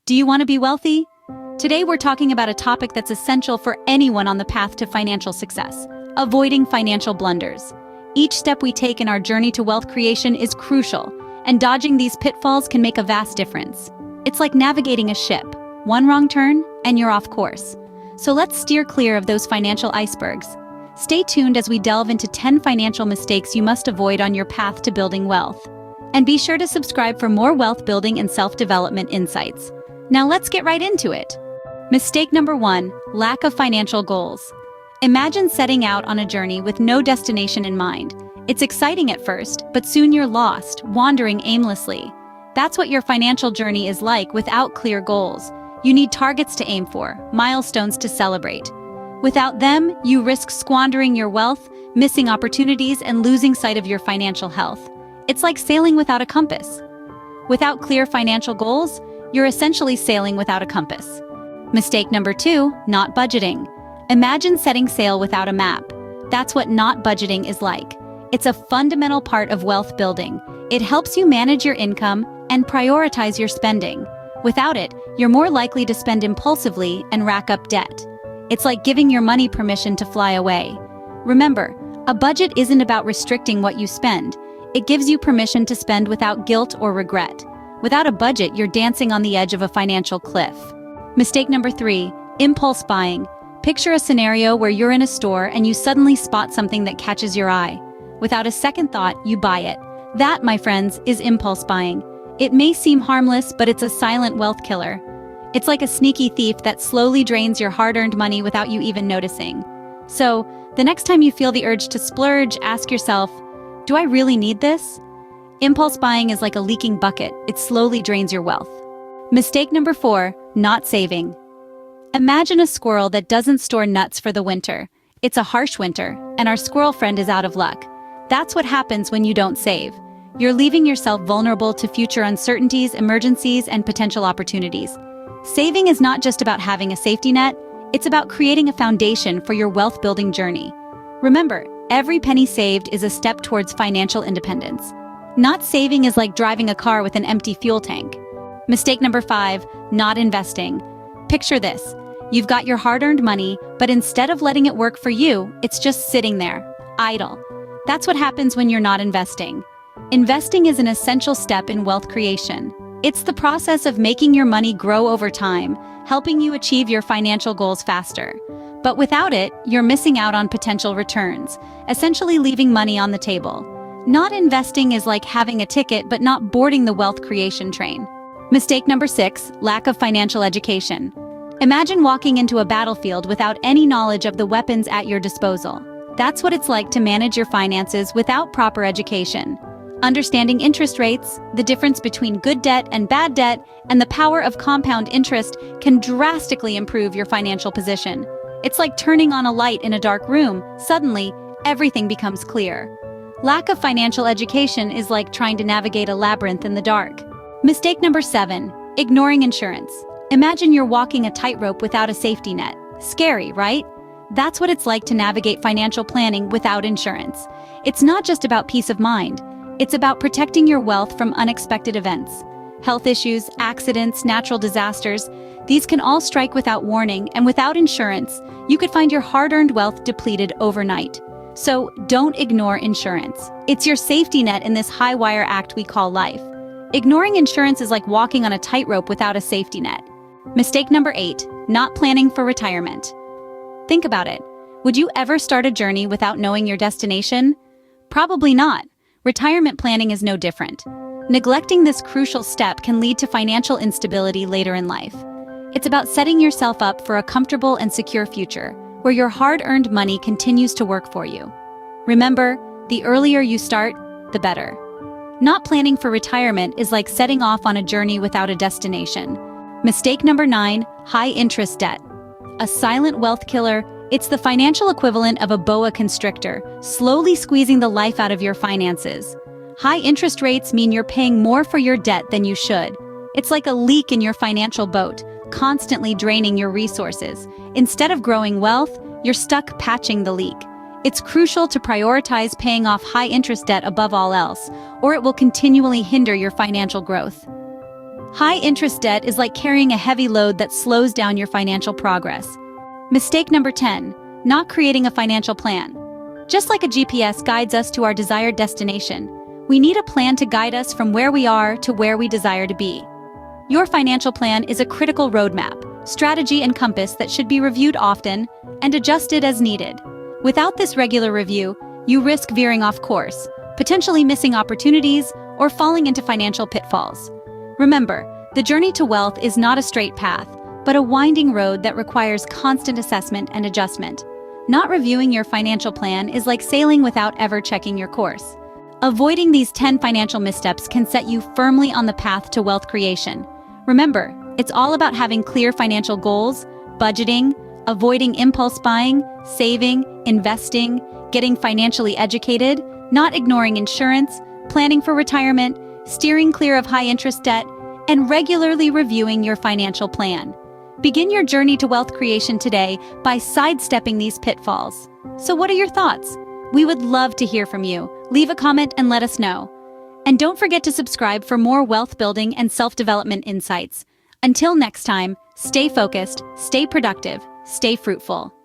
Do you want to be wealthy? Today we're talking about a topic that's essential for anyone on the path to financial success: avoiding financial blunders. Each step we take in our journey to wealth creation is crucial, and dodging these pitfalls can make a vast difference. It's like navigating a ship. One wrong turn, and you're off course. So let's steer clear of those financial icebergs. Stay tuned as we delve into 10 financial mistakes you must avoid on your path to building wealth. And be sure to subscribe for more wealth building and self-development insights. Now let's get right into it. Mistake number 1, lack of financial goals. Imagine setting out on a journey with no destination in mind. It's exciting at first, but soon you're lost, wandering aimlessly. That's what your financial journey is like without clear goals. You need targets to aim for, milestones to celebrate. Without them, you risk squandering your wealth, missing opportunities, and losing sight of your financial health. It's like sailing without a compass. Without clear financial goals, you're essentially sailing without a compass. Mistake number 2, not budgeting. Imagine setting sail without a map. That's what not budgeting is like. It's a fundamental part of wealth building. It helps you manage your income and prioritize your spending. Without it, you're more likely to spend impulsively and rack up debt. It's like giving your money permission to fly away. Remember, a budget isn't about restricting what you spend. It gives you permission to spend without guilt or regret. Without a budget, you're dancing on the edge of a financial cliff. Mistake number 3, impulse buying. Picture a scenario where you're in a store and you suddenly spot something that catches your eye. Without a second thought, you buy it. That, my friends, is impulse buying. It may seem harmless, but it's a silent wealth killer. It's like a sneaky thief that slowly drains your hard-earned money without you even noticing. So, the next time you feel the urge to splurge, ask yourself, do I really need this? Impulse buying is like a leaking bucket. It slowly drains your wealth. Mistake number 4, not saving. Imagine a squirrel that doesn't store nuts for the winter. It's a harsh winter, and our squirrel friend is out of luck. That's what happens when you don't save. You're leaving yourself vulnerable to future uncertainties, emergencies, and potential opportunities. Saving is not just about having a safety net, it's about creating a foundation for your wealth-building journey. Remember, every penny saved is a step towards financial independence. Not saving is like driving a car with an empty fuel tank. Mistake number 5, not investing. Picture this. You've got your hard-earned money, but instead of letting it work for you, it's just sitting there, idle. That's what happens when you're not investing. Investing is an essential step in wealth creation. It's the process of making your money grow over time, helping you achieve your financial goals faster. But without it, you're missing out on potential returns, essentially leaving money on the table. Not investing is like having a ticket but not boarding the wealth creation train. Mistake number 6, lack of financial education. Imagine walking into a battlefield without any knowledge of the weapons at your disposal. That's what it's like to manage your finances without proper education. Understanding interest rates, the difference between good debt and bad debt, and the power of compound interest can drastically improve your financial position. It's like turning on a light in a dark room. Suddenly, everything becomes clear. Lack of financial education is like trying to navigate a labyrinth in the dark. Mistake number 7, ignoring insurance. Imagine you're walking a tightrope without a safety net. Scary, right? That's what it's like to navigate financial planning without insurance. It's not just about peace of mind. It's about protecting your wealth from unexpected events. Health issues, accidents, natural disasters, these can all strike without warning, and without insurance, you could find your hard-earned wealth depleted overnight. So don't ignore insurance. It's your safety net in this high-wire act we call life. Ignoring insurance is like walking on a tightrope without a safety net. Mistake number 8, not planning for retirement. Think about it. Would you ever start a journey without knowing your destination? Probably not. Retirement planning is no different. Neglecting this crucial step can lead to financial instability later in life. It's about setting yourself up for a comfortable and secure future, where your hard-earned money continues to work for you. Remember, the earlier you start, the better. Not planning for retirement is like setting off on a journey without a destination. Mistake number 9, high-interest debt. A silent wealth killer, it's the financial equivalent of a boa constrictor, slowly squeezing the life out of your finances. High interest rates mean you're paying more for your debt than you should. It's like a leak in your financial boat, constantly draining your resources. Instead of growing wealth, you're stuck patching the leak. It's crucial to prioritize paying off high-interest debt above all else, or it will continually hinder your financial growth. High interest debt is like carrying a heavy load that slows down your financial progress. Mistake number 10, not creating a financial plan. Just like a GPS guides us to our desired destination, we need a plan to guide us from where we are to where we desire to be. Your financial plan is a critical roadmap, strategy, and compass that should be reviewed often and adjusted as needed. Without this regular review, you risk veering off course, potentially missing opportunities, or falling into financial pitfalls. Remember, the journey to wealth is not a straight path, but a winding road that requires constant assessment and adjustment. Not reviewing your financial plan is like sailing without ever checking your course. Avoiding these 10 financial missteps can set you firmly on the path to wealth creation. Remember, it's all about having clear financial goals, budgeting, avoiding impulse buying, saving, investing, getting financially educated, not ignoring insurance, planning for retirement, steering clear of high-interest debt, and regularly reviewing your financial plan. Begin your journey to wealth creation today by sidestepping these pitfalls. So what are your thoughts? We would love to hear from you. Leave a comment and let us know. And don't forget to subscribe for more wealth building and self-development insights. Until next time, stay focused, stay productive, stay fruitful.